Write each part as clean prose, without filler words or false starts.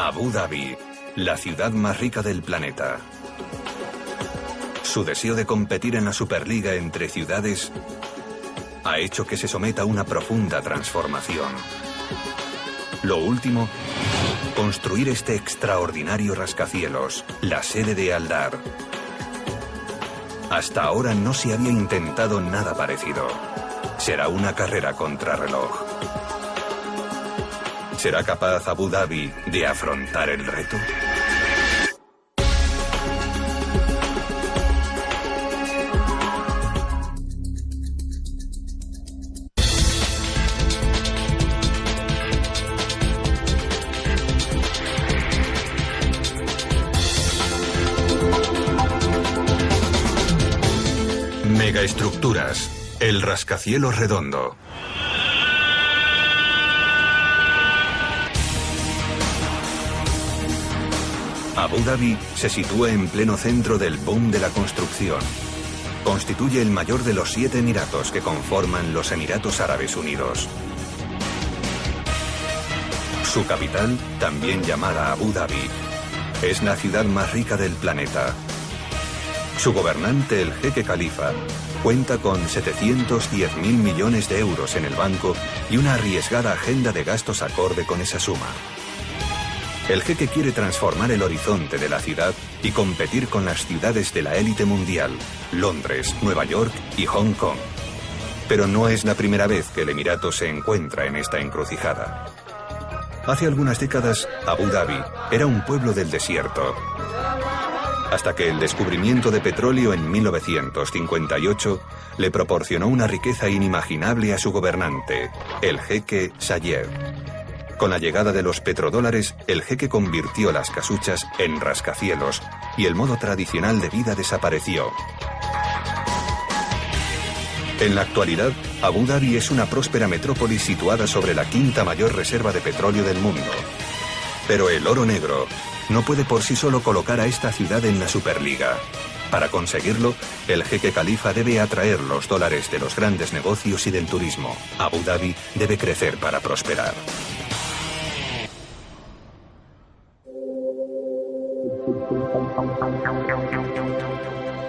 Abu Dhabi, la ciudad más rica del planeta. Su deseo de competir en la Superliga entre ciudades ha hecho que se someta a una profunda transformación. Lo último, construir este extraordinario rascacielos, la sede de Al Dhar. Hasta ahora no se había intentado nada parecido. Será una carrera contrarreloj. ¿Será capaz Abu Dhabi de afrontar el reto? Megaestructuras, el rascacielos redondo. Abu Dhabi se sitúa en pleno centro del boom de la construcción. Constituye el mayor de los 7 emiratos que conforman los Emiratos Árabes Unidos. Su capital, también llamada Abu Dhabi, es la ciudad más rica del planeta. Su gobernante, el jeque Khalifa, cuenta con 710.000 millones de euros en el banco y una arriesgada agenda de gastos acorde con esa suma. El jeque quiere transformar el horizonte de la ciudad y competir con las ciudades de la élite mundial, Londres, Nueva York y Hong Kong. Pero no es la primera vez que el emirato se encuentra en esta encrucijada. Hace algunas décadas, Abu Dhabi era un pueblo del desierto, hasta que el descubrimiento de petróleo en 1958 le proporcionó una riqueza inimaginable a su gobernante, el jeque Zayed. Con la llegada de los petrodólares, el jeque convirtió las casuchas en rascacielos y el modo tradicional de vida desapareció. En la actualidad, Abu Dhabi es una próspera metrópolis situada sobre la 5ª mayor reserva de petróleo del mundo. Pero el oro negro no puede por sí solo colocar a esta ciudad en la Superliga. Para conseguirlo, el jeque Khalifa debe atraer los dólares de los grandes negocios y del turismo. Abu Dhabi debe crecer para prosperar.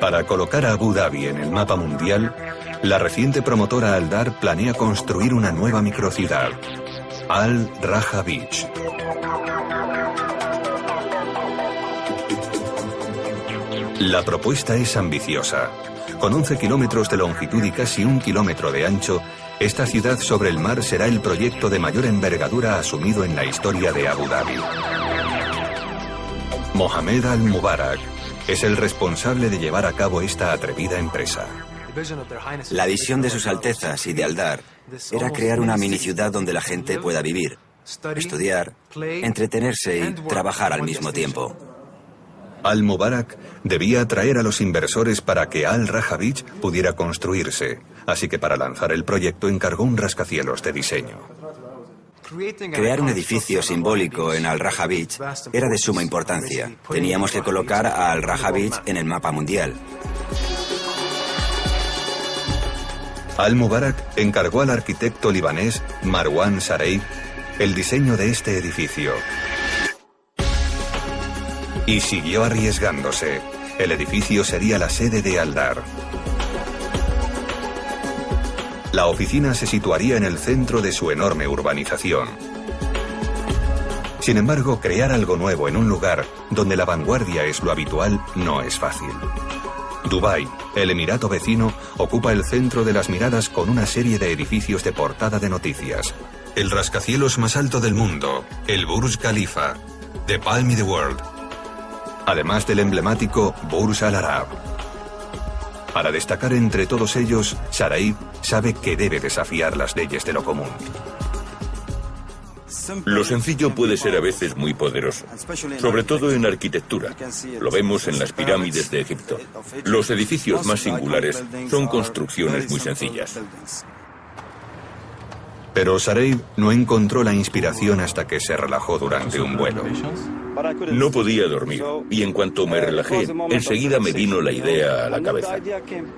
Para colocar a Abu Dhabi en el mapa mundial, la reciente promotora Al Dhar planea construir una nueva microciudad, Al Raha Beach. La propuesta es ambiciosa. Con 11 kilómetros de longitud y casi 1 kilómetro de ancho, esta ciudad sobre el mar será el proyecto de mayor envergadura asumido en la historia de Abu Dhabi. Mohamed Al-Mubarak es el responsable de llevar a cabo esta atrevida empresa. La visión de sus altezas y de Al Dhar era crear una mini ciudad donde la gente pueda vivir, estudiar, entretenerse y trabajar al mismo tiempo. Al-Mubarak debía atraer a los inversores para que Al Raha Beach pudiera construirse, así que para lanzar el proyecto encargó un rascacielos de diseño. Crear un edificio simbólico en Al Raha Beach era de suma importancia. Teníamos que colocar a Al Raha Beach en el mapa mundial. Al-Mubarak encargó al arquitecto libanés Marwan Sareib el diseño de este edificio. Y siguió arriesgándose. El edificio sería la sede de Al Dhar. La oficina se situaría en el centro de su enorme urbanización. Sin embargo, crear algo nuevo en un lugar donde la vanguardia es lo habitual no es fácil. Dubái, el emirato vecino, ocupa el centro de las miradas con una serie de edificios de portada de noticias. El rascacielos más alto del mundo, el Burj Khalifa, The Palm of the World, además del emblemático Burj Al Arab. Para destacar entre todos ellos, Sareib sabe que debe desafiar las leyes de lo común. Lo sencillo puede ser a veces muy poderoso, sobre todo en arquitectura. Lo vemos en las pirámides de Egipto. Los edificios más singulares son construcciones muy sencillas. Pero Sareib no encontró la inspiración hasta que se relajó durante un vuelo. No podía dormir, y en cuanto me relajé, enseguida me vino la idea a la cabeza.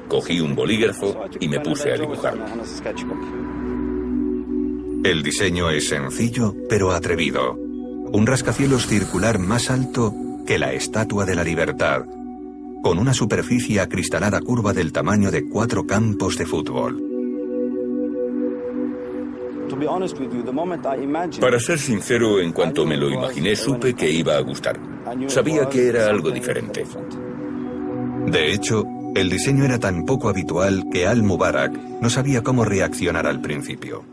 Cogí un bolígrafo y me puse a dibujarlo. El diseño es sencillo, pero atrevido. Un rascacielos circular más alto que la Estatua de la Libertad, con una superficie acristalada curva del tamaño de 4 campos de fútbol. Para ser sincero, en cuanto me lo imaginé, supe que iba a gustar. Sabía que era algo diferente. De hecho, el diseño era tan poco habitual que Al-Mubarak no sabía cómo reaccionar al principio.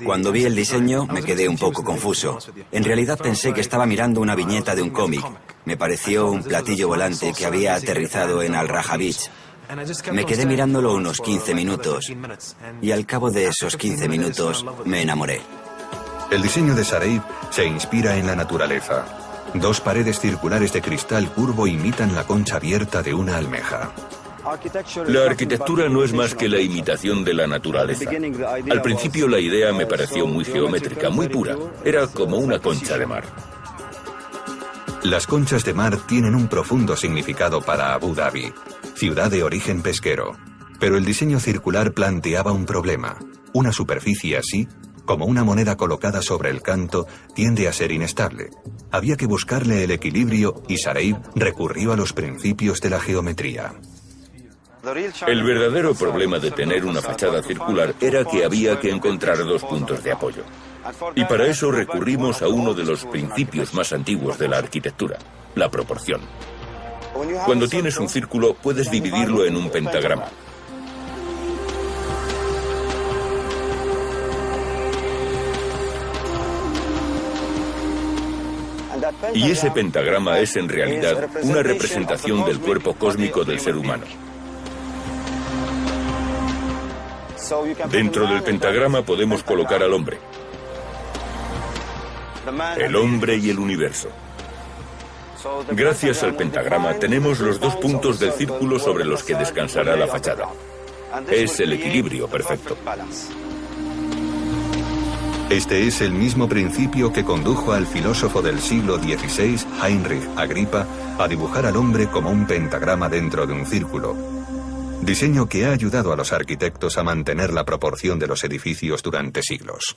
Cuando vi el diseño me quedé un poco confuso. En realidad pensé que estaba mirando una viñeta de un cómic. Me pareció un platillo volante que había aterrizado en Al-Raja Beach. Me quedé mirándolo unos 15 minutos y al cabo de esos 15 minutos me enamoré. El diseño de Sareib se inspira en la naturaleza. 2 paredes circulares de cristal curvo imitan la concha abierta de una almeja. La arquitectura no es más que la imitación de la naturaleza. Al principio la idea me pareció muy geométrica, muy pura. Era como una concha de mar. Las conchas de mar tienen un profundo significado para Abu Dhabi, ciudad de origen pesquero. Pero el diseño circular planteaba un problema. Una superficie así, como una moneda colocada sobre el canto, tiende a ser inestable. Había que buscarle el equilibrio y Sareib recurrió a los principios de la geometría. El verdadero problema de tener una fachada circular era que había que encontrar 2 puntos de apoyo. Y para eso recurrimos a uno de los principios más antiguos de la arquitectura, la proporción. Cuando tienes un círculo, puedes dividirlo en un pentagrama. Y ese pentagrama es en realidad una representación del cuerpo cósmico del ser humano. Dentro del pentagrama podemos colocar al hombre. El hombre y el universo. Gracias al pentagrama tenemos los 2 puntos del círculo sobre los que descansará la fachada. Es el equilibrio perfecto. Este es el mismo principio que condujo al filósofo del siglo XVI, Heinrich Agrippa, a dibujar al hombre como un pentagrama dentro de un círculo. Diseño que ha ayudado a los arquitectos a mantener la proporción de los edificios durante siglos.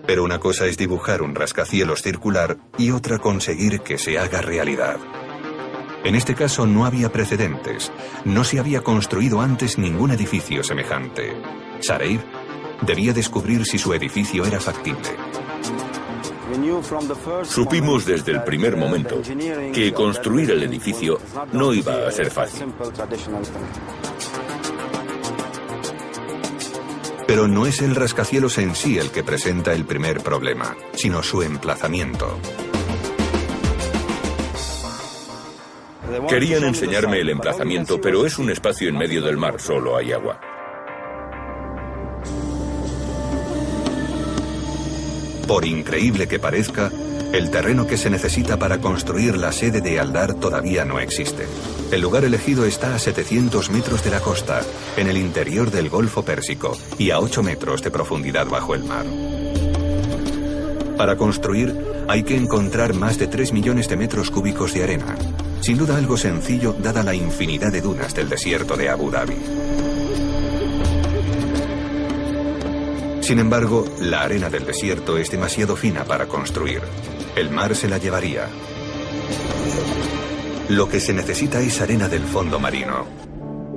Pero una cosa es dibujar un rascacielos circular y otra conseguir que se haga realidad. En este caso no había precedentes. No se había construido antes ningún edificio semejante. Sareib debía descubrir si su edificio era factible. Supimos desde el primer momento que construir el edificio no iba a ser fácil. Pero no es el rascacielos en sí el que presenta el primer problema, sino su emplazamiento. Querían enseñarme el emplazamiento, pero es un espacio en medio del mar, solo hay agua. Por increíble que parezca, el terreno que se necesita para construir la sede de Aldar todavía no existe. El lugar elegido está a 700 metros de la costa, en el interior del Golfo Pérsico, y a 8 metros de profundidad bajo el mar. Para construir, hay que encontrar más de 3 millones de metros cúbicos de arena. Sin duda algo sencillo, dada la infinidad de dunas del desierto de Abu Dhabi. Sin embargo, la arena del desierto es demasiado fina para construir. El mar se la llevaría. Lo que se necesita es arena del fondo marino.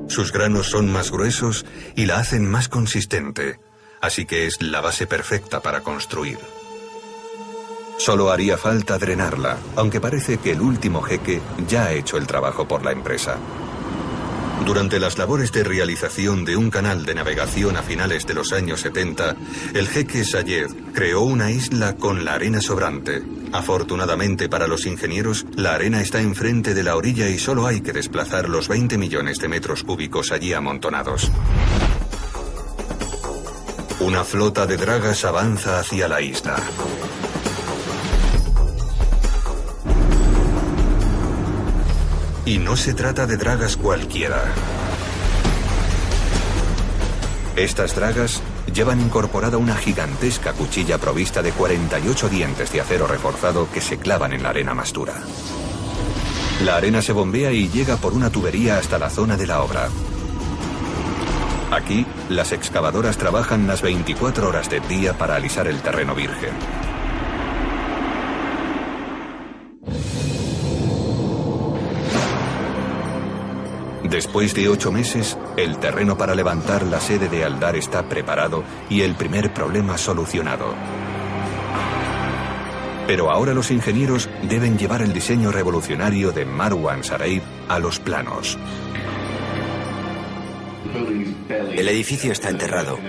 Sus granos son más gruesos y la hacen más consistente, así que es la base perfecta para construir. Solo haría falta drenarla, aunque parece que el último jeque ya ha hecho el trabajo por la empresa. Durante las labores de realización de un canal de navegación a finales de los años 70, el jeque Sayed creó una isla con la arena sobrante. Afortunadamente para los ingenieros, la arena está enfrente de la orilla y solo hay que desplazar los 20 millones de metros cúbicos allí amontonados. Una flota de dragas avanza hacia la isla. Y no se trata de dragas cualquiera. Estas dragas llevan incorporada una gigantesca cuchilla provista de 48 dientes de acero reforzado que se clavan en la arena más dura. La arena se bombea y llega por una tubería hasta la zona de la obra. Aquí, las excavadoras trabajan las 24 horas del día para alisar el terreno virgen. Después de 8 meses, el terreno para levantar la sede de Aldar está preparado y el primer problema solucionado. Pero ahora los ingenieros deben llevar el diseño revolucionario de Marwan Sareib a los planos. El edificio está enterrado.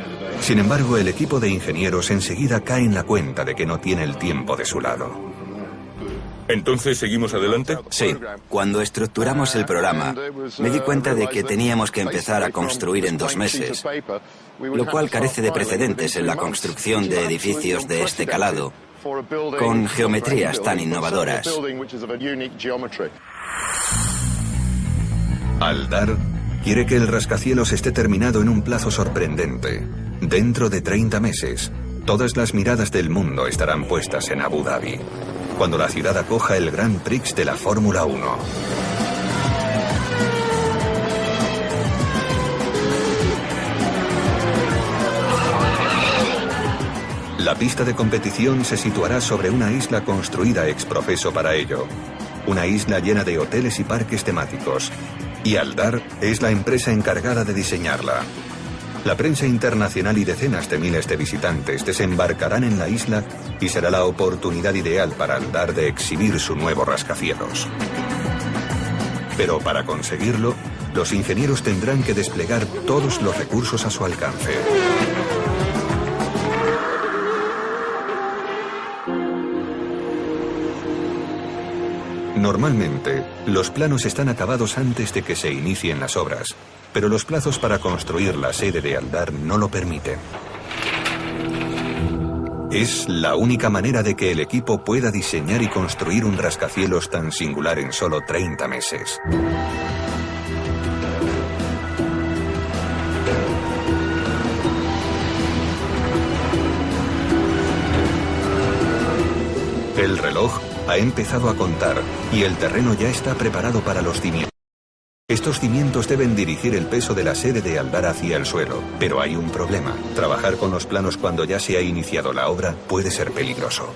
Sin embargo, el equipo de ingenieros enseguida cae en la cuenta de que no tiene el tiempo de su lado. ¿Entonces seguimos adelante? Sí. Cuando estructuramos el programa, me di cuenta de que teníamos que empezar a construir en 2 meses, lo cual carece de precedentes en la construcción de edificios de este calado, con geometrías tan innovadoras. Aldar quiere que el rascacielos esté terminado en un plazo sorprendente. Dentro de 30 meses, todas las miradas del mundo estarán puestas en Abu Dhabi, cuando la ciudad acoja el Grand Prix de la Fórmula 1. La pista de competición se situará sobre una isla construida ex profeso para ello. Una isla llena de hoteles y parques temáticos. Y Aldar es la empresa encargada de diseñarla. La prensa internacional y decenas de miles de visitantes desembarcarán en la isla y será la oportunidad ideal para Aldar de exhibir su nuevo rascacielos. Pero para conseguirlo, los ingenieros tendrán que desplegar todos los recursos a su alcance. Normalmente, los planos están acabados antes de que se inicien las obras, pero los plazos para construir la sede de Aldar no lo permiten. Es la única manera de que el equipo pueda diseñar y construir un rascacielos tan singular en solo 30 meses. El reloj ha empezado a contar y el terreno ya está preparado para los cimientos. Estos cimientos deben dirigir el peso de la sede de Aldar hacia el suelo, pero hay un problema. Trabajar con los planos cuando ya se ha iniciado la obra puede ser peligroso.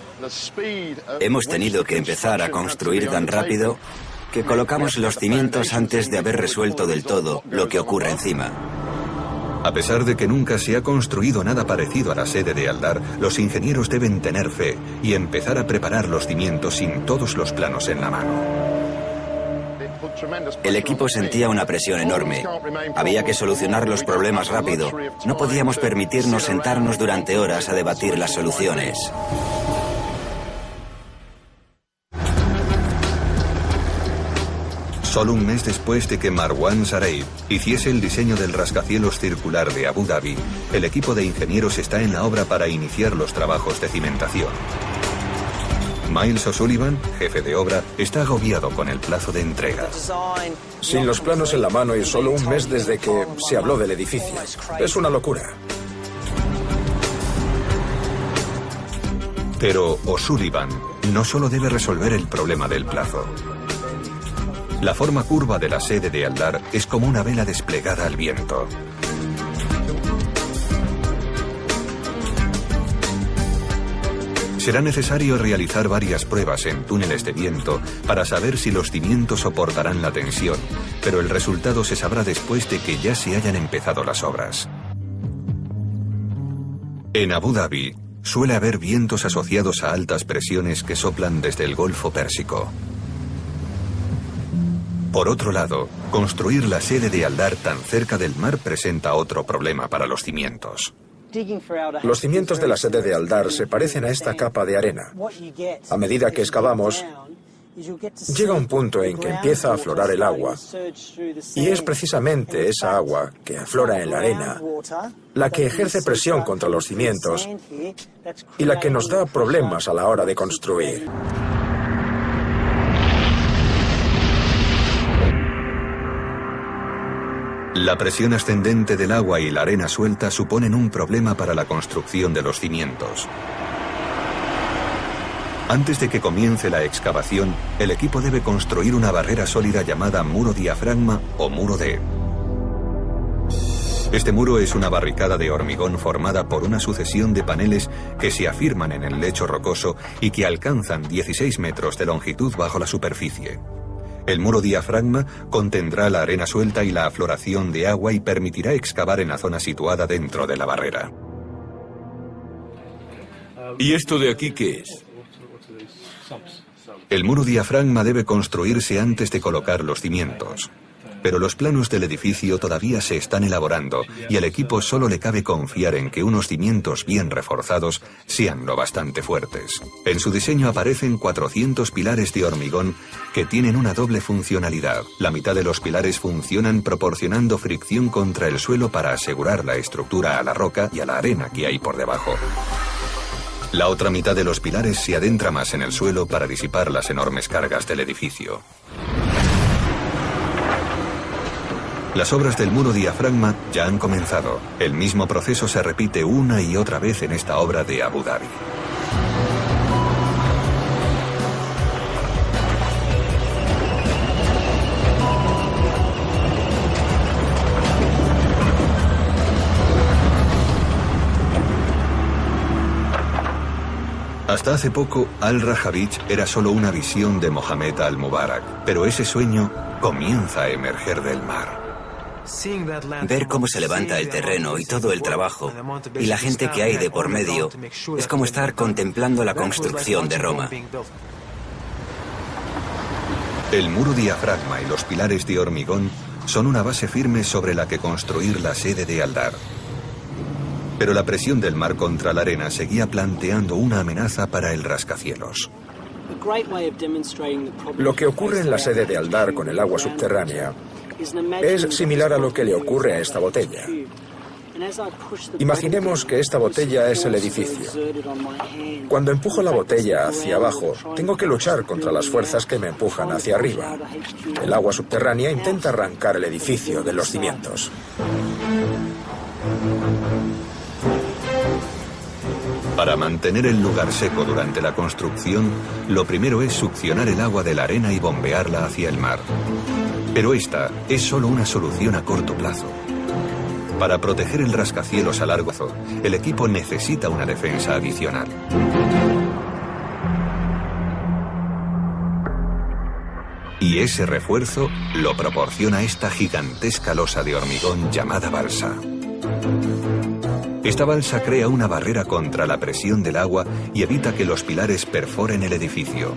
Hemos tenido que empezar a construir tan rápido que colocamos los cimientos antes de haber resuelto del todo lo que ocurre encima. A pesar de que nunca se ha construido nada parecido a la sede de Aldar, los ingenieros deben tener fe y empezar a preparar los cimientos sin todos los planos en la mano. El equipo sentía una presión enorme. Había que solucionar los problemas rápido. No podíamos permitirnos sentarnos durante horas a debatir las soluciones. Solo un mes después de que Marwan Sareib hiciese el diseño del rascacielos circular de Abu Dhabi, el equipo de ingenieros está en la obra para iniciar los trabajos de cimentación. Miles O'Sullivan, jefe de obra, está agobiado con el plazo de entrega. Sin los planos en la mano y solo un mes desde que se habló del edificio. Es una locura. Pero O'Sullivan no solo debe resolver el problema del plazo. La forma curva de la sede de Aldar es como una vela desplegada al viento. Será necesario realizar varias pruebas en túneles de viento para saber si los cimientos soportarán la tensión, pero el resultado se sabrá después de que ya se hayan empezado las obras. En Abu Dhabi suele haber vientos asociados a altas presiones que soplan desde el Golfo Pérsico. Por otro lado, construir la sede de Aldar tan cerca del mar presenta otro problema para los cimientos. Los cimientos de la sede de Aldar se parecen a esta capa de arena. A medida que excavamos, llega un punto en que empieza a aflorar el agua. Y es precisamente esa agua que aflora en la arena la que ejerce presión contra los cimientos y la que nos da problemas a la hora de construir. La presión ascendente del agua y la arena suelta suponen un problema para la construcción de los cimientos. Antes de que comience la excavación, el equipo debe construir una barrera sólida llamada muro diafragma o muro D. Este muro es una barricada de hormigón formada por una sucesión de paneles que se afirman en el lecho rocoso y que alcanzan 16 metros de longitud bajo la superficie. El muro diafragma contendrá la arena suelta y la afloración de agua y permitirá excavar en la zona situada dentro de la barrera. ¿Y esto de aquí qué es? El muro diafragma debe construirse antes de colocar los cimientos. Pero los planos del edificio todavía se están elaborando y al equipo solo le cabe confiar en que unos cimientos bien reforzados sean lo bastante fuertes. En su diseño aparecen 400 pilares de hormigón que tienen una doble funcionalidad. La mitad de los pilares funcionan proporcionando fricción contra el suelo para asegurar la estructura a la roca y a la arena que hay por debajo. La otra mitad de los pilares se adentra más en el suelo para disipar las enormes cargas del edificio. Las obras del muro diafragma ya han comenzado. El mismo proceso se repite una y otra vez en esta obra de Abu Dhabi. Hasta hace poco, Al-Raja Beach era solo una visión de Mohamed Al-Mubarak, pero ese sueño comienza a emerger del mar. Ver cómo se levanta el terreno y todo el trabajo y la gente que hay de por medio es como estar contemplando la construcción de Roma. El muro diafragma y los pilares de hormigón son una base firme sobre la que construir la sede de Al-Dar. Pero la presión del mar contra la arena seguía planteando una amenaza para el rascacielos. Lo que ocurre en la sede de Al-Dar con el agua subterránea es similar a lo que le ocurre a esta botella. Imaginemos que esta botella es el edificio. Cuando empujo la botella hacia abajo, tengo que luchar contra las fuerzas que me empujan hacia arriba. El agua subterránea intenta arrancar el edificio de los cimientos. Para mantener el lugar seco durante la construcción, lo primero es succionar el agua de la arena y bombearla hacia el mar. Pero esta es solo una solución a corto plazo. Para proteger el rascacielos a largo plazo, el equipo necesita una defensa adicional. Y ese refuerzo lo proporciona esta gigantesca losa de hormigón llamada balsa. Esta balsa crea una barrera contra la presión del agua y evita que los pilares perforen el edificio.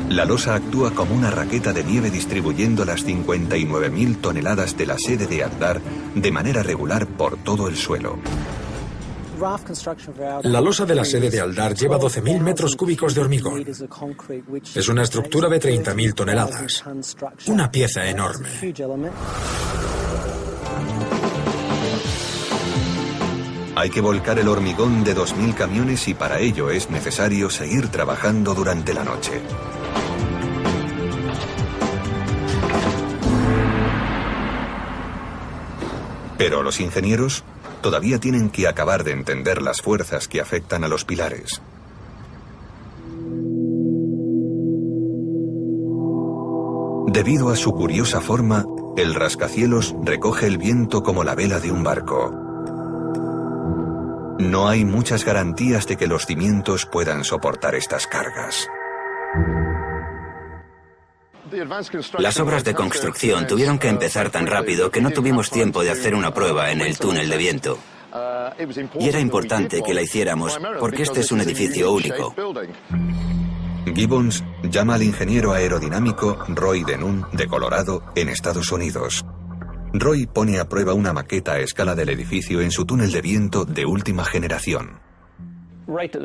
La losa actúa como una raqueta de nieve distribuyendo las 59.000 toneladas de la sede de Al-Dar de manera regular por todo el suelo. La losa de la sede de Al-Dar lleva 12.000 metros cúbicos de hormigón. Es una estructura de 30.000 toneladas. Una pieza enorme. Hay que volcar el hormigón de 2.000 camiones y para ello es necesario seguir trabajando durante la noche. Pero los ingenieros todavía tienen que acabar de entender las fuerzas que afectan a los pilares. Debido a su curiosa forma, el rascacielos recoge el viento como la vela de un barco. No hay muchas garantías de que los cimientos puedan soportar estas cargas. Las obras de construcción tuvieron que empezar tan rápido que no tuvimos tiempo de hacer una prueba en el túnel de viento. Y era importante que la hiciéramos porque este es un edificio único. Gibbons llama al ingeniero aerodinámico Roy Denun, de Colorado, en Estados Unidos. Roy pone a prueba una maqueta a escala del edificio en su túnel de viento de última generación.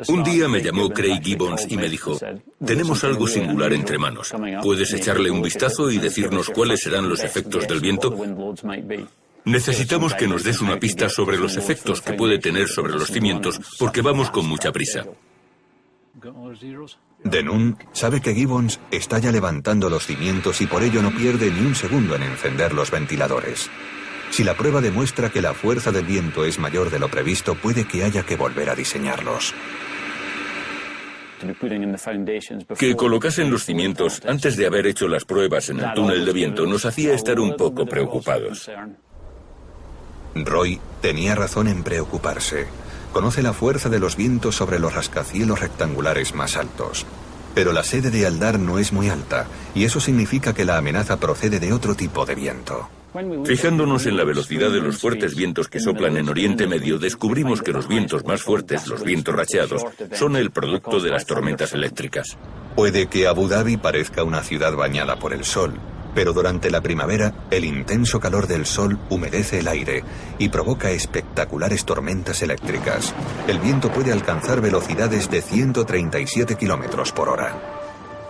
Un día me llamó Craig Gibbons y me dijo: tenemos algo singular entre manos. ¿Puedes echarle un vistazo y decirnos cuáles serán los efectos del viento? Necesitamos que nos des una pista sobre los efectos que puede tener sobre los cimientos, porque vamos con mucha prisa. Denun sabe que Gibbons está ya levantando los cimientos y por ello no pierde ni un segundo en encender los ventiladores. Si la prueba demuestra que la fuerza del viento es mayor de lo previsto, puede que haya que volver a diseñarlos. Que colocasen los cimientos antes de haber hecho las pruebas en el túnel de viento nos hacía estar un poco preocupados. Roy tenía razón en preocuparse. Conoce la fuerza de los vientos sobre los rascacielos rectangulares más altos. Pero la sede de Aldar no es muy alta, y eso significa que la amenaza procede de otro tipo de viento. Fijándonos en la velocidad de los fuertes vientos que soplan en Oriente Medio, descubrimos que los vientos más fuertes, los vientos racheados, son el producto de las tormentas eléctricas. Puede que Abu Dhabi parezca una ciudad bañada por el sol, pero durante la primavera, el intenso calor del sol humedece el aire y provoca espectaculares tormentas eléctricas. El viento puede alcanzar velocidades de 137 kilómetros por hora.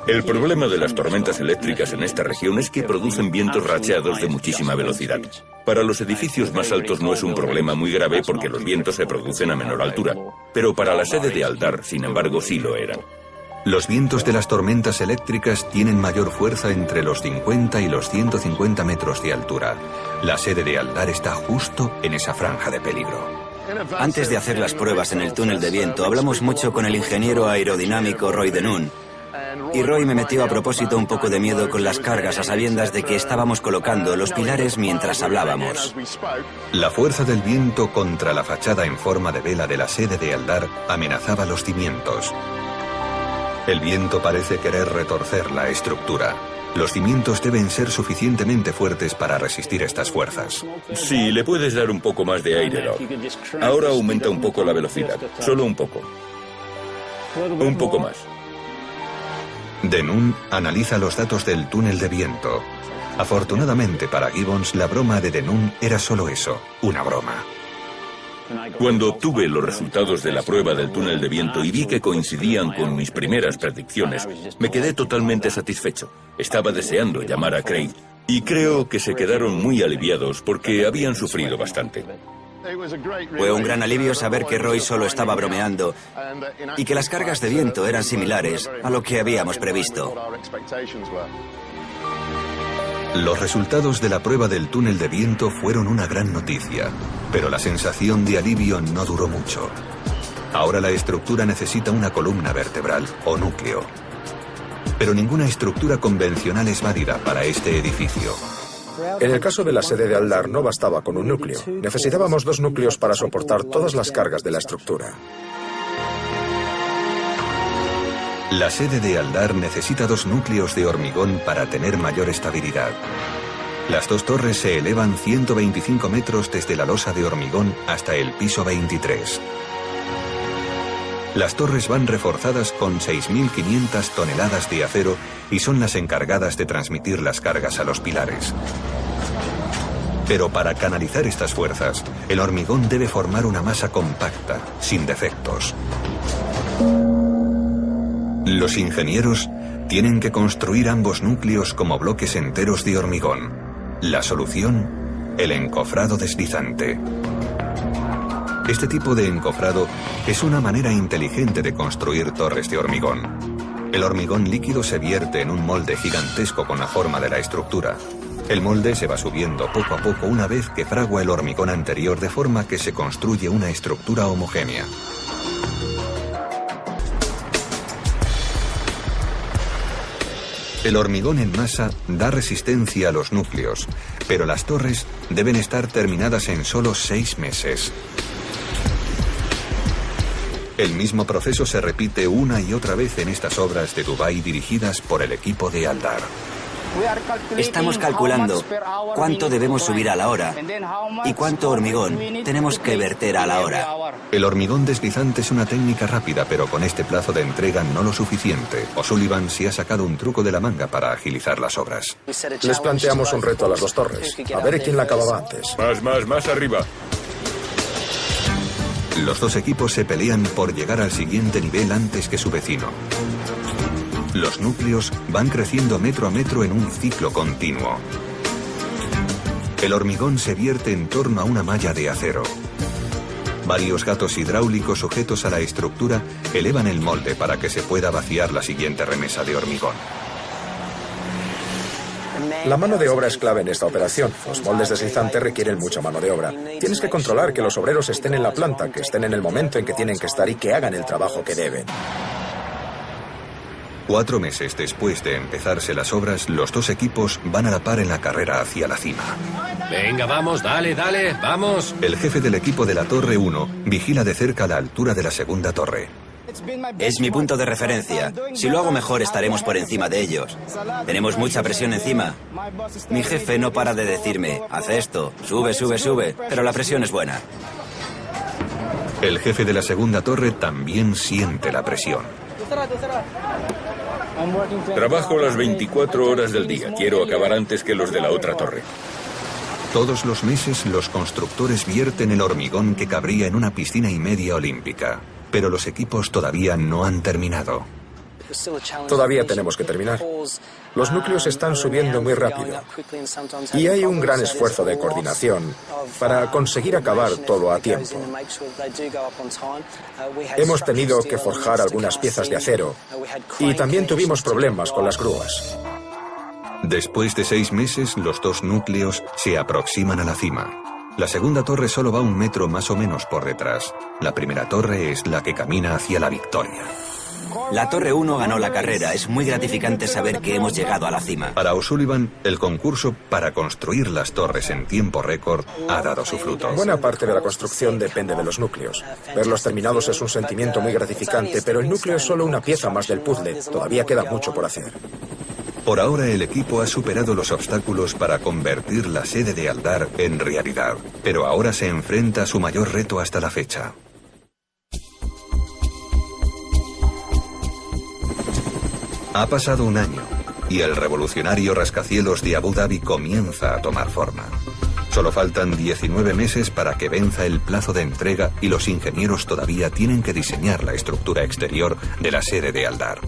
El problema de las tormentas eléctricas en esta región es que producen vientos racheados de muchísima velocidad. Para los edificios más altos no es un problema muy grave porque los vientos se producen a menor altura, pero para la sede de Aldar, sin embargo, sí lo eran. Los vientos de las tormentas eléctricas tienen mayor fuerza entre los 50 y los 150 metros de altura. La sede de Aldar está justo en esa franja de peligro. Antes de hacer las pruebas en el túnel de viento, hablamos mucho con el ingeniero aerodinámico Roy Denun. Y Roy me metió a propósito un poco de miedo con las cargas a sabiendas de que estábamos colocando los pilares mientras hablábamos. La fuerza del viento contra la fachada en forma de vela de la sede de Aldar amenazaba los cimientos. El viento parece querer retorcer la estructura. Los cimientos deben ser suficientemente fuertes para resistir estas fuerzas. Sí, le puedes dar un poco más de aire, Locke. Ahora aumenta un poco la velocidad, solo un poco. Un poco más. Denun analiza los datos del túnel de viento. Afortunadamente para Gibbons, la broma de Denun era solo eso, una broma. Cuando obtuve los resultados de la prueba del túnel de viento y vi que coincidían con mis primeras predicciones, me quedé totalmente satisfecho. Estaba deseando llamar a Craig y creo que se quedaron muy aliviados porque habían sufrido bastante. Fue un gran alivio saber que Roy solo estaba bromeando y que las cargas de viento eran similares a lo que habíamos previsto. Los resultados de la prueba del túnel de viento fueron una gran noticia, pero la sensación de alivio no duró mucho. Ahora la estructura necesita una columna vertebral o núcleo. Pero ninguna estructura convencional es válida para este edificio. En el caso de la sede de Aldar no bastaba con un núcleo. Necesitábamos 2 núcleos para soportar todas las cargas de la estructura. La sede de Aldar necesita 2 núcleos de hormigón para tener mayor estabilidad. Las 2 torres se elevan 125 metros desde la losa de hormigón hasta el piso 23. Las torres van reforzadas con 6.500 toneladas de acero y son las encargadas de transmitir las cargas a los pilares. Pero para canalizar estas fuerzas, el hormigón debe formar una masa compacta, sin defectos. Los ingenieros tienen que construir ambos núcleos como bloques enteros de hormigón. La solución, el encofrado deslizante. Este tipo de encofrado es una manera inteligente de construir torres de hormigón. El hormigón líquido se vierte en un molde gigantesco con la forma de la estructura. El molde se va subiendo poco a poco una vez que fragua el hormigón anterior de forma que se construye una estructura homogénea. El hormigón en masa da resistencia a los núcleos, pero las torres deben estar terminadas en solo 6 meses. El mismo proceso se repite una y otra vez en estas obras de Dubái dirigidas por el equipo de Aldar. Estamos calculando cuánto debemos subir a la hora y cuánto hormigón tenemos que verter a la hora. El hormigón deslizante es una técnica rápida, pero con este plazo de entrega no lo suficiente. O'Sullivan se ha sacado un truco de la manga para agilizar las obras. Les planteamos un reto a las 2 torres, a ver quién la acababa antes. Más arriba. Los 2 equipos se pelean por llegar al siguiente nivel antes que su vecino. Los núcleos van creciendo metro a metro en un ciclo continuo. El hormigón se vierte en torno a una malla de acero. Varios gatos hidráulicos sujetos a la estructura elevan el molde para que se pueda vaciar la siguiente remesa de hormigón. La mano de obra es clave en esta operación. Los moldes deslizantes requieren mucha mano de obra. Tienes que controlar que los obreros estén en la planta, que estén en el momento en que tienen que estar y que hagan el trabajo que deben. 4 meses después de empezarse las obras, los dos equipos van a la par en la carrera hacia la cima. Venga, vamos, dale, vamos. El jefe del equipo de la Torre 1 vigila de cerca la altura de la segunda torre. Es mi punto de referencia. Si lo hago mejor, estaremos por encima de ellos. Tenemos mucha presión encima. Mi jefe no para de decirme, haz esto, sube, sube, sube, pero la presión es buena. El jefe de la segunda torre también siente la presión. Trabajo las 24 horas del día. Quiero acabar antes que los de la otra torre. Todos los meses los constructores vierten el hormigón que cabría en una piscina y media olímpica. Pero los equipos todavía no han terminado. Todavía tenemos que terminar. Los núcleos están subiendo muy rápido. Y hay un gran esfuerzo de coordinación para conseguir acabar todo a tiempo. Hemos tenido que forjar algunas piezas de acero y también tuvimos problemas con las grúas. Después de 6 meses, los dos núcleos se aproximan a la cima. La segunda torre solo va 1 metro más o menos por detrás. La primera torre es la que camina hacia la victoria. La Torre 1 ganó la carrera. Es muy gratificante saber que hemos llegado a la cima. Para O'Sullivan, el concurso para construir las torres en tiempo récord ha dado su fruto. Buena parte de la construcción depende de los núcleos. Verlos terminados es un sentimiento muy gratificante, pero el núcleo es solo una pieza más del puzzle. Todavía queda mucho por hacer. Por ahora el equipo ha superado los obstáculos para convertir la sede de Aldar en realidad, pero ahora se enfrenta a su mayor reto hasta la fecha. Ha pasado 1 año y el revolucionario rascacielos de Abu Dhabi comienza a tomar forma. Solo faltan 19 meses para que venza el plazo de entrega y los ingenieros todavía tienen que diseñar la estructura exterior de la sede de Aldar.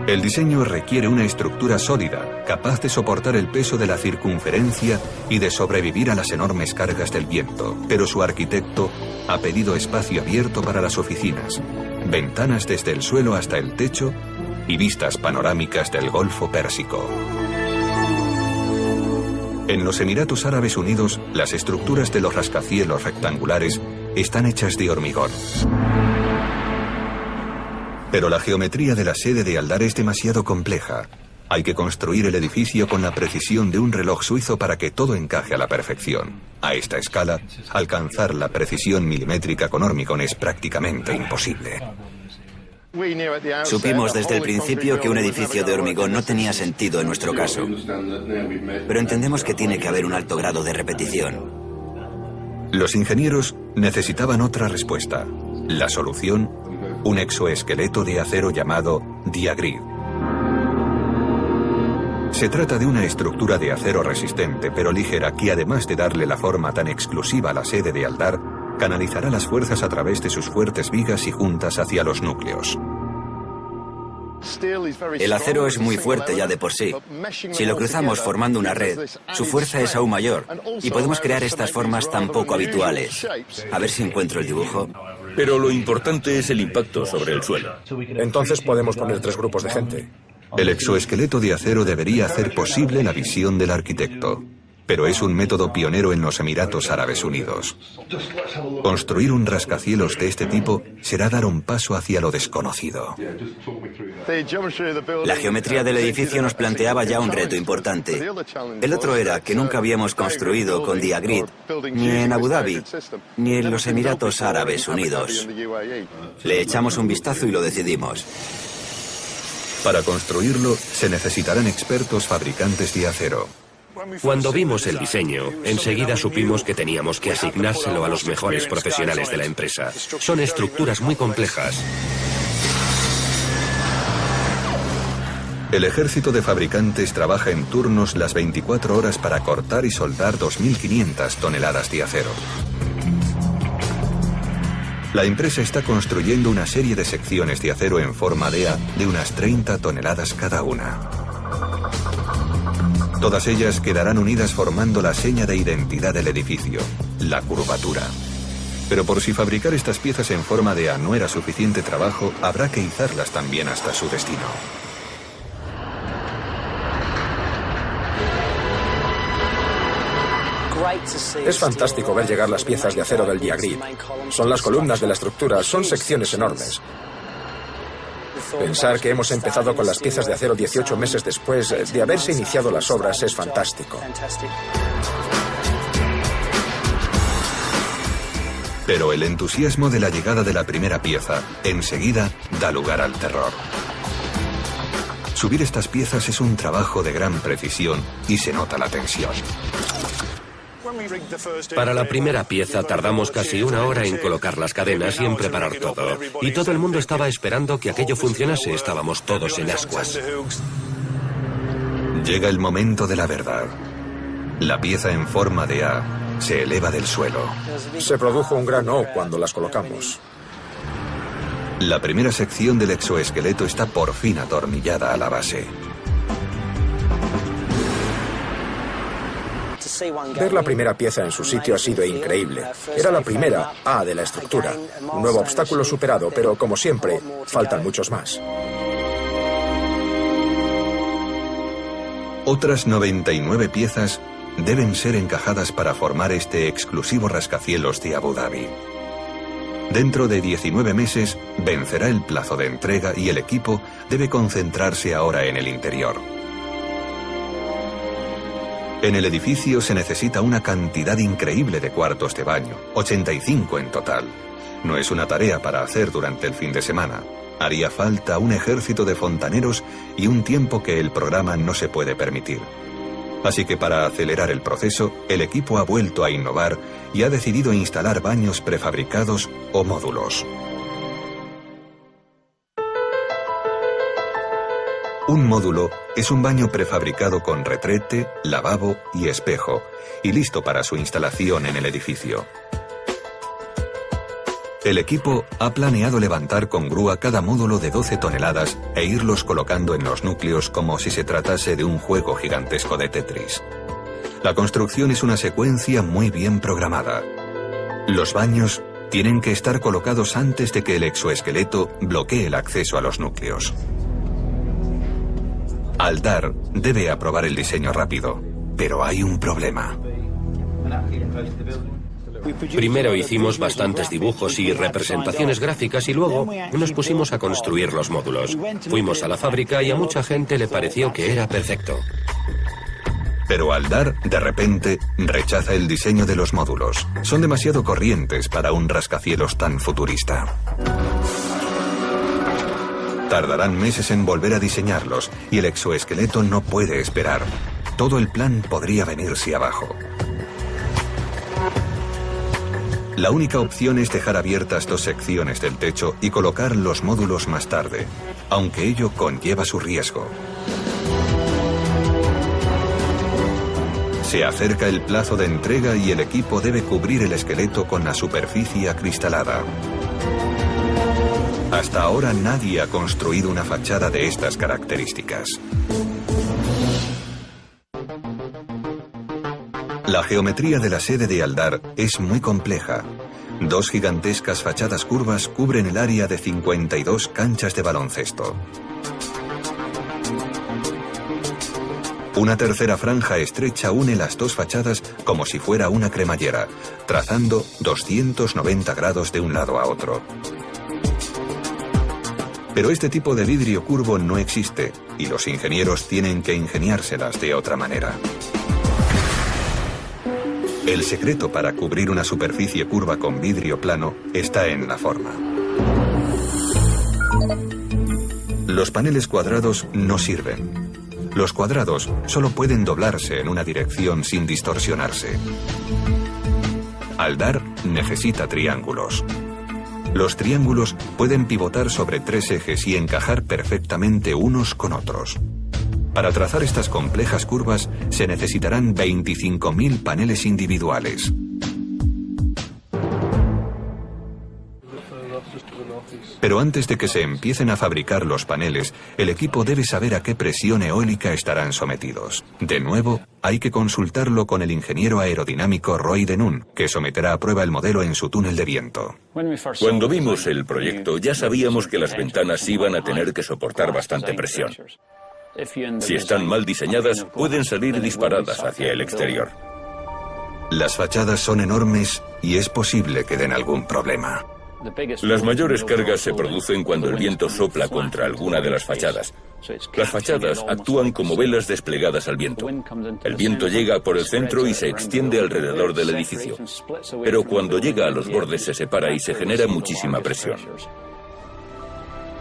El diseño requiere una estructura sólida, capaz de soportar el peso de la circunferencia y de sobrevivir a las enormes cargas del viento, pero su arquitecto ha pedido espacio abierto para las oficinas, ventanas desde el suelo hasta el techo y vistas panorámicas del Golfo Pérsico. En los Emiratos Árabes Unidos, las estructuras de los rascacielos rectangulares están hechas de hormigón. Pero la geometría de la sede de Aldar es demasiado compleja. Hay que construir el edificio con la precisión de un reloj suizo para que todo encaje a la perfección. A esta escala, alcanzar la precisión milimétrica con hormigón es prácticamente imposible. Supimos desde el principio que un edificio de hormigón no tenía sentido en nuestro caso. Pero entendemos que tiene que haber un alto grado de repetición. Los ingenieros necesitaban otra respuesta. La solución, un exoesqueleto de acero llamado Diagrid. Se trata de una estructura de acero resistente pero ligera que, además de darle la forma tan exclusiva a la sede de Aldar, canalizará las fuerzas a través de sus fuertes vigas y juntas hacia los núcleos. El acero es muy fuerte ya de por sí. Si lo cruzamos formando una red, su fuerza es aún mayor y podemos crear estas formas tan poco habituales. A ver si encuentro el dibujo. Pero lo importante es el impacto sobre el suelo. Entonces podemos poner 3 grupos de gente. El exoesqueleto de acero debería hacer posible la visión del arquitecto, pero es un método pionero en los Emiratos Árabes Unidos. Construir un rascacielos de este tipo será dar un paso hacia lo desconocido. La geometría del edificio nos planteaba ya un reto importante. El otro era que nunca habíamos construido con Diagrid, ni en Abu Dhabi, ni en los Emiratos Árabes Unidos. Le echamos un vistazo y lo decidimos. Para construirlo, se necesitarán expertos fabricantes de acero. Cuando vimos el diseño, enseguida supimos que teníamos que asignárselo a los mejores profesionales de la empresa. Son estructuras muy complejas. El ejército de fabricantes trabaja en turnos las 24 horas para cortar y soldar 2.500 toneladas de acero. La empresa está construyendo una serie de secciones de acero en forma de A de unas 30 toneladas cada una. Todas ellas quedarán unidas formando la seña de identidad del edificio, la curvatura. Pero por si fabricar estas piezas en forma de A no era suficiente trabajo, habrá que izarlas también hasta su destino. Es fantástico ver llegar las piezas de acero del Diagrid. Son las columnas de la estructura, son secciones enormes. Pensar que hemos empezado con las piezas de acero 18 meses después de haberse iniciado las obras es fantástico. Pero el entusiasmo de la llegada de la primera pieza enseguida da lugar al terror. Subir estas piezas es un trabajo de gran precisión y se nota la tensión. Para la primera pieza tardamos casi 1 hora en colocar las cadenas y en preparar todo. Y todo el mundo estaba esperando que aquello funcionase. Estábamos todos en ascuas. Llega el momento de la verdad. La pieza en forma de A se eleva del suelo. Se produjo un gran O cuando las colocamos. La primera sección del exoesqueleto está por fin atornillada a la base. Ver la primera pieza en su sitio ha sido increíble. Era la primera A de la estructura. Un nuevo obstáculo superado, pero como siempre, faltan muchos más. Otras 99 piezas deben ser encajadas para formar este exclusivo rascacielos de Abu Dhabi. Dentro de 19 meses vencerá el plazo de entrega y el equipo debe concentrarse ahora en el interior. En el edificio se necesita una cantidad increíble de cuartos de baño, 85 en total. No es una tarea para hacer durante el fin de semana. Haría falta un ejército de fontaneros y un tiempo que el programa no se puede permitir. Así que para acelerar el proceso, el equipo ha vuelto a innovar y ha decidido instalar baños prefabricados o módulos. Un módulo es un baño prefabricado con retrete, lavabo y espejo, y listo para su instalación en el edificio. El equipo ha planeado levantar con grúa cada módulo de 12 toneladas e irlos colocando en los núcleos como si se tratase de un juego gigantesco de Tetris. La construcción es una secuencia muy bien programada. Los baños tienen que estar colocados antes de que el exoesqueleto bloquee el acceso a los núcleos. Aldar debe aprobar el diseño rápido, pero hay un problema. Primero hicimos bastantes dibujos y representaciones gráficas y luego nos pusimos a construir los módulos. Fuimos a la fábrica y a mucha gente le pareció que era perfecto. Pero Aldar, de repente, rechaza el diseño de los módulos. Son demasiado corrientes para un rascacielos tan futurista. Tardarán meses en volver a diseñarlos y el exoesqueleto no puede esperar. Todo el plan podría venirse abajo. La única opción es dejar abiertas 2 secciones del techo y colocar los módulos más tarde, aunque ello conlleva su riesgo. Se acerca el plazo de entrega y el equipo debe cubrir el esqueleto con la superficie acristalada. Hasta ahora nadie ha construido una fachada de estas características. La geometría de la sede de Aldar es muy compleja. 2 gigantescas fachadas curvas cubren el área de 52 canchas de baloncesto. Una tercera franja estrecha une las 2 fachadas como si fuera una cremallera, trazando 290 grados de un lado a otro. Pero este tipo de vidrio curvo no existe y los ingenieros tienen que ingeniárselas de otra manera. El secreto para cubrir una superficie curva con vidrio plano está en la forma. Los paneles cuadrados no sirven. Los cuadrados solo pueden doblarse en una dirección sin distorsionarse. Aldar necesita triángulos. Los triángulos pueden pivotar sobre 3 ejes y encajar perfectamente unos con otros. Para trazar estas complejas curvas se necesitarán 25.000 paneles individuales. Pero antes de que se empiecen a fabricar los paneles, el equipo debe saber a qué presión eólica estarán sometidos. De nuevo, hay que consultarlo con el ingeniero aerodinámico Roy Denun, que someterá a prueba el modelo en su túnel de viento. Cuando vimos el proyecto, ya sabíamos que las ventanas iban a tener que soportar bastante presión. Si están mal diseñadas, pueden salir disparadas hacia el exterior. Las fachadas son enormes y es posible que den algún problema. Las mayores cargas se producen cuando el viento sopla contra alguna de las fachadas. Las fachadas actúan como velas desplegadas al viento. El viento llega por el centro y se extiende alrededor del edificio. Pero cuando llega a los bordes se separa y se genera muchísima presión.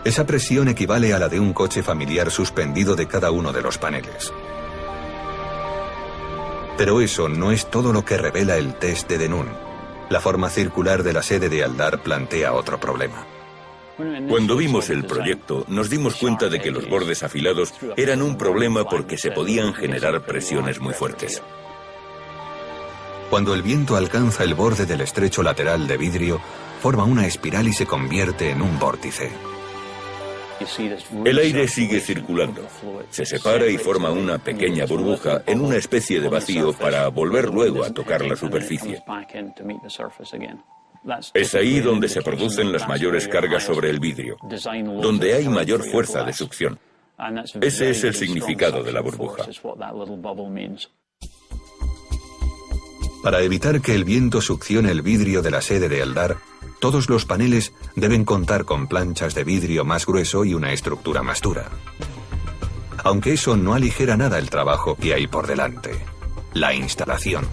Esa presión equivale a la de un coche familiar suspendido de cada uno de los paneles. Pero eso no es todo lo que revela el test de Denun. La forma circular de la sede de Aldar plantea otro problema. Cuando vimos el proyecto, nos dimos cuenta de que los bordes afilados eran un problema porque se podían generar presiones muy fuertes. Cuando el viento alcanza el borde del estrecho lateral de vidrio, forma una espiral y se convierte en un vórtice. El aire sigue circulando, se separa y forma una pequeña burbuja en una especie de vacío para volver luego a tocar la superficie. Es ahí donde se producen las mayores cargas sobre el vidrio, donde hay mayor fuerza de succión. Ese es el significado de la burbuja. Para evitar que el viento succione el vidrio de la sede de Aldar, todos los paneles deben contar con planchas de vidrio más grueso y una estructura más dura. Aunque eso no aligera nada el trabajo que hay por delante: la instalación.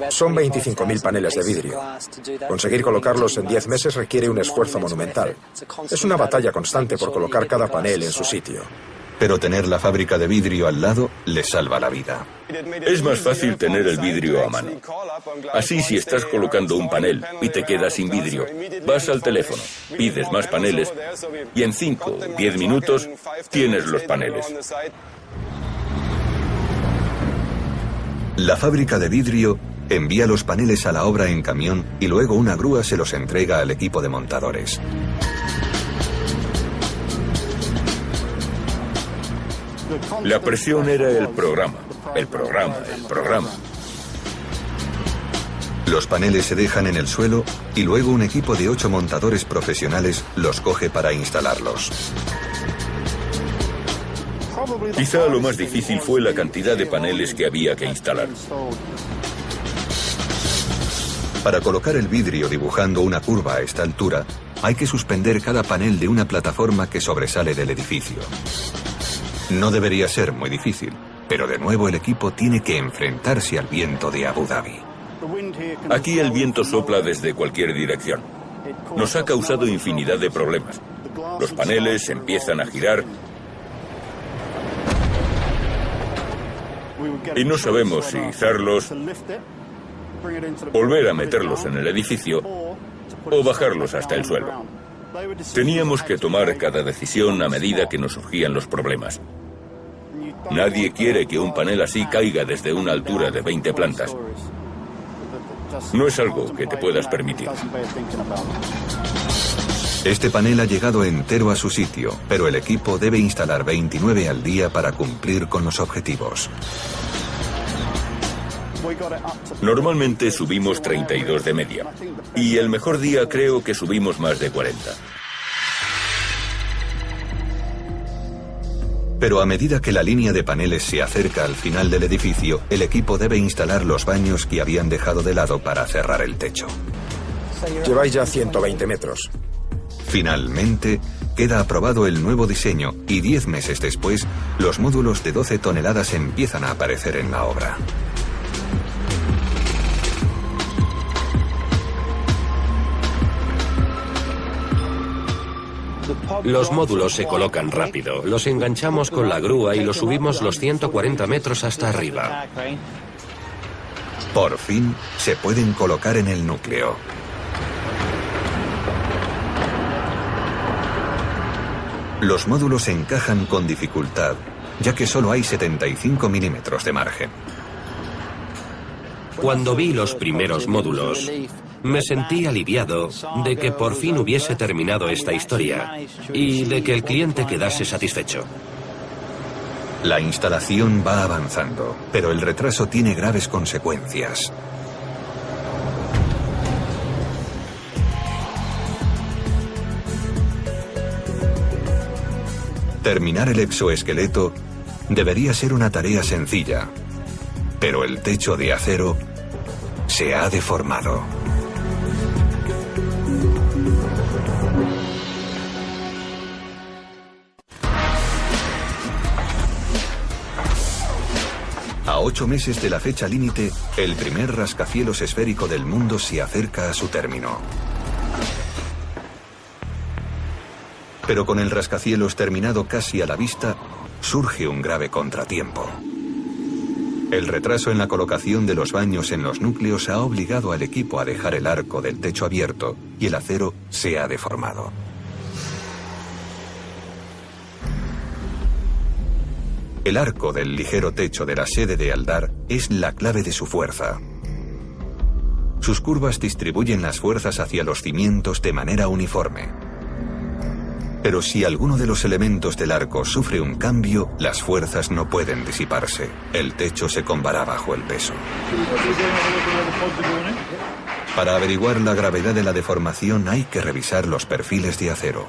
Son 25.000 paneles de vidrio. Conseguir colocarlos en 10 meses requiere un esfuerzo monumental. Es una batalla constante por colocar cada panel en su sitio. Pero tener la fábrica de vidrio al lado les salva la vida. Es más fácil tener el vidrio a mano. Así, si estás colocando un panel y te quedas sin vidrio, vas al teléfono, pides más paneles y en 5 o 10 minutos tienes los paneles. La fábrica de vidrio envía los paneles a la obra en camión y luego una grúa se los entrega al equipo de montadores. La presión era el programa. Los paneles se dejan en el suelo y luego un equipo de 8 montadores profesionales los coge para instalarlos. Quizá lo más difícil fue la cantidad de paneles que había que instalar. Para colocar el vidrio dibujando una curva a esta altura, hay que suspender cada panel de una plataforma que sobresale del edificio. No debería ser muy difícil, pero de nuevo el equipo tiene que enfrentarse al viento de Abu Dhabi. Aquí el viento sopla desde cualquier dirección. Nos ha causado infinidad de problemas. Los paneles empiezan a girar y no sabemos si izarlos, volver a meterlos en el edificio o bajarlos hasta el suelo. Teníamos que tomar cada decisión a medida que nos surgían los problemas. Nadie quiere que un panel así caiga desde una altura de 20 plantas. No es algo que te puedas permitir. Este panel ha llegado entero a su sitio, pero el equipo debe instalar 29 al día para cumplir con los objetivos. Normalmente subimos 32 de media, y el mejor día creo que subimos más de 40. Pero a medida que la línea de paneles se acerca al final del edificio, el equipo debe instalar los baños que habían dejado de lado para cerrar el techo. Lleváis ya 120 metros. Finalmente, queda aprobado el nuevo diseño y 10 meses después, los módulos de 12 toneladas empiezan a aparecer en la obra. Los módulos se colocan rápido, los enganchamos con la grúa y los subimos los 140 metros hasta arriba. Por fin, se pueden colocar en el núcleo. Los módulos encajan con dificultad, ya que solo hay 75 milímetros de margen. Cuando vi los primeros módulos, me sentí aliviado de que por fin hubiese terminado esta historia y de que el cliente quedase satisfecho. La instalación va avanzando, pero el retraso tiene graves consecuencias. Terminar el exoesqueleto debería ser una tarea sencilla, pero el techo de acero se ha deformado. A 8 meses de la fecha límite, el primer rascacielos esférico del mundo se acerca a su término. Pero con el rascacielos terminado casi a la vista, surge un grave contratiempo. El retraso en la colocación de los baños en los núcleos ha obligado al equipo a dejar el arco del techo abierto y el acero se ha deformado. El arco del ligero techo de la sede de Aldar es la clave de su fuerza. Sus curvas distribuyen las fuerzas hacia los cimientos de manera uniforme. Pero si alguno de los elementos del arco sufre un cambio, las fuerzas no pueden disiparse. El techo se combará bajo el peso. Para averiguar la gravedad de la deformación hay que revisar los perfiles de acero.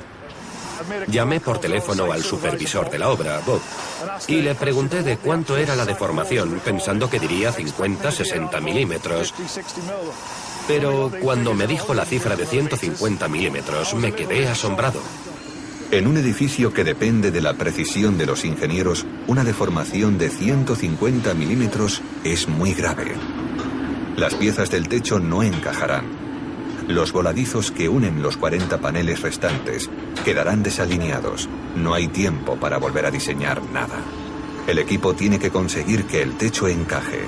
Llamé por teléfono al supervisor de la obra, Bob, y le pregunté de cuánto era la deformación, pensando que diría 50-60 milímetros. Pero cuando me dijo la cifra de 150 milímetros, me quedé asombrado. En un edificio que depende de la precisión de los ingenieros, una deformación de 150 milímetros es muy grave. Las piezas del techo no encajarán. Los voladizos que unen los 40 paneles restantes quedarán desalineados. No hay tiempo para volver a diseñar nada. El equipo tiene que conseguir que el techo encaje.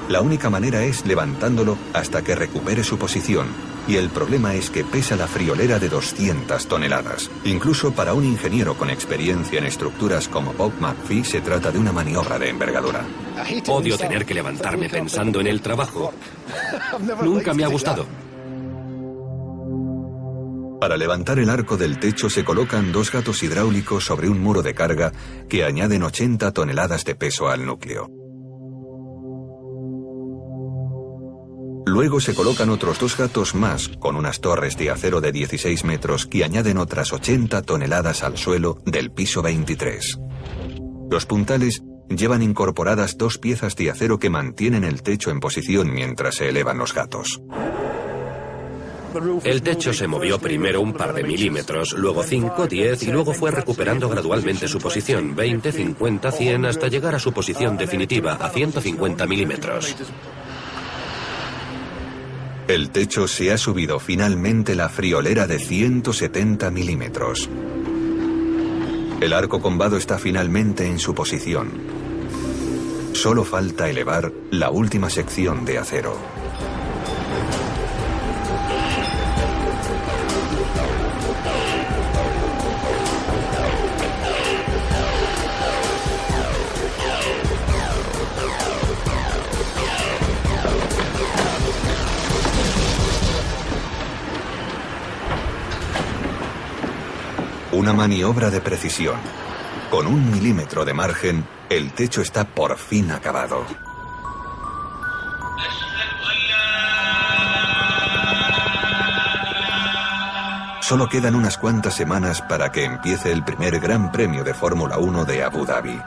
La única manera es levantándolo hasta que recupere su posición. Y el problema es que pesa la friolera de 200 toneladas. Incluso para un ingeniero con experiencia en estructuras como Bob McPhee se trata de una maniobra de envergadura. Odio tener que levantarme pensando en el trabajo. Nunca me ha gustado. Para levantar el arco del techo se colocan 2 gatos hidráulicos sobre un muro de carga que añaden 80 toneladas de peso al núcleo. Luego se colocan otros 2 gatos más con unas torres de acero de 16 metros que añaden otras 80 toneladas al suelo del piso 23. Los puntales llevan incorporadas 2 piezas de acero que mantienen el techo en posición mientras se elevan los gatos. El techo se movió primero un par de milímetros, luego 5, 10 y luego fue recuperando gradualmente su posición, 20, 50, 100, hasta llegar a su posición definitiva, a 150 milímetros. El techo se ha subido finalmente la friolera de 170 milímetros. El arco combado está finalmente en su posición. Solo falta elevar la última sección de acero. Una maniobra de precisión. Con 1 milímetro de margen, el techo está por fin acabado. Solo quedan unas cuantas semanas para que empiece el primer Gran Premio de Fórmula 1 de Abu Dhabi.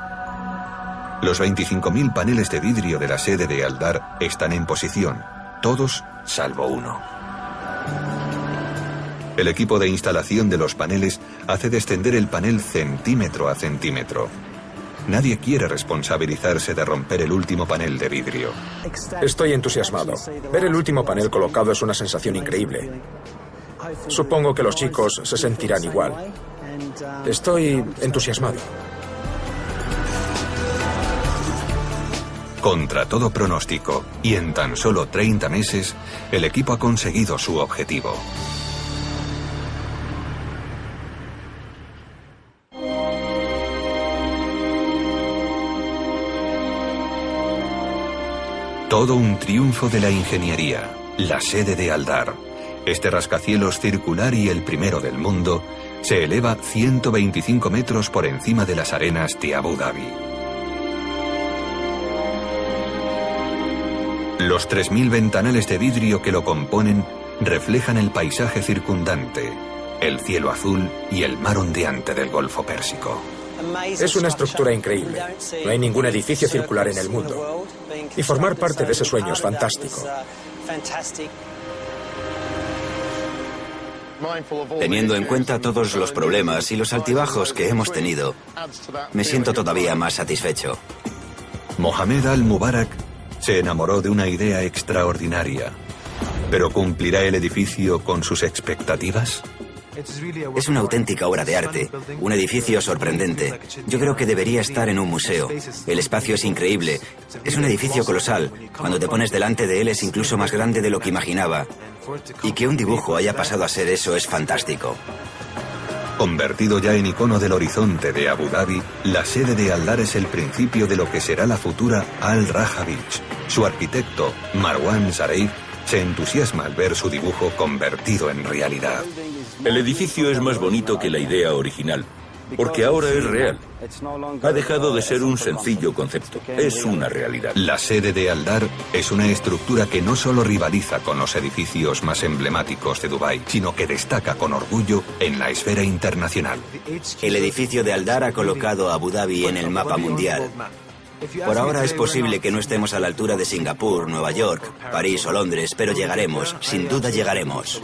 Los 25.000 paneles de vidrio de la sede de Aldar están en posición, todos salvo uno. El equipo de instalación de los paneles hace descender el panel centímetro a centímetro. Nadie quiere responsabilizarse de romper el último panel de vidrio. Estoy entusiasmado. Ver el último panel colocado es una sensación increíble. Supongo que los chicos se sentirán igual. Estoy entusiasmado. Contra todo pronóstico, y en tan solo 30 meses, el equipo ha conseguido su objetivo. Todo un triunfo de la ingeniería, la sede de Aldar. Este rascacielos circular y el primero del mundo se eleva 125 metros por encima de las arenas de Abu Dhabi. Los 3.000 ventanales de vidrio que lo componen reflejan el paisaje circundante, el cielo azul y el mar ondeante del Golfo Pérsico. Es una estructura increíble. No hay ningún edificio circular en el mundo. Y formar parte de ese sueño es fantástico. Teniendo en cuenta todos los problemas y los altibajos que hemos tenido, me siento todavía más satisfecho. Mohamed Al-Mubarak se enamoró de una idea extraordinaria. ¿Pero cumplirá el edificio con sus expectativas? Es una auténtica obra de arte, un edificio sorprendente. Yo creo que debería estar en un museo. El espacio es increíble. Es un edificio colosal. Cuando te pones delante de él es incluso más grande de lo que imaginaba. Y que un dibujo haya pasado a ser eso es fantástico. Convertido ya en icono del horizonte de Abu Dhabi, la sede de Aldar es el principio de lo que será la futura Al Raja Beach. Su arquitecto, Marwan Zarif, se entusiasma al ver su dibujo convertido en realidad. El edificio es más bonito que la idea original, porque ahora es real. Ha dejado de ser un sencillo concepto, es una realidad. La sede de Aldar es una estructura que no solo rivaliza con los edificios más emblemáticos de Dubái, sino que destaca con orgullo en la esfera internacional. El edificio de Aldar ha colocado a Abu Dhabi en el mapa mundial. Por ahora es posible que no estemos a la altura de Singapur, Nueva York, París o Londres, pero llegaremos, sin duda llegaremos.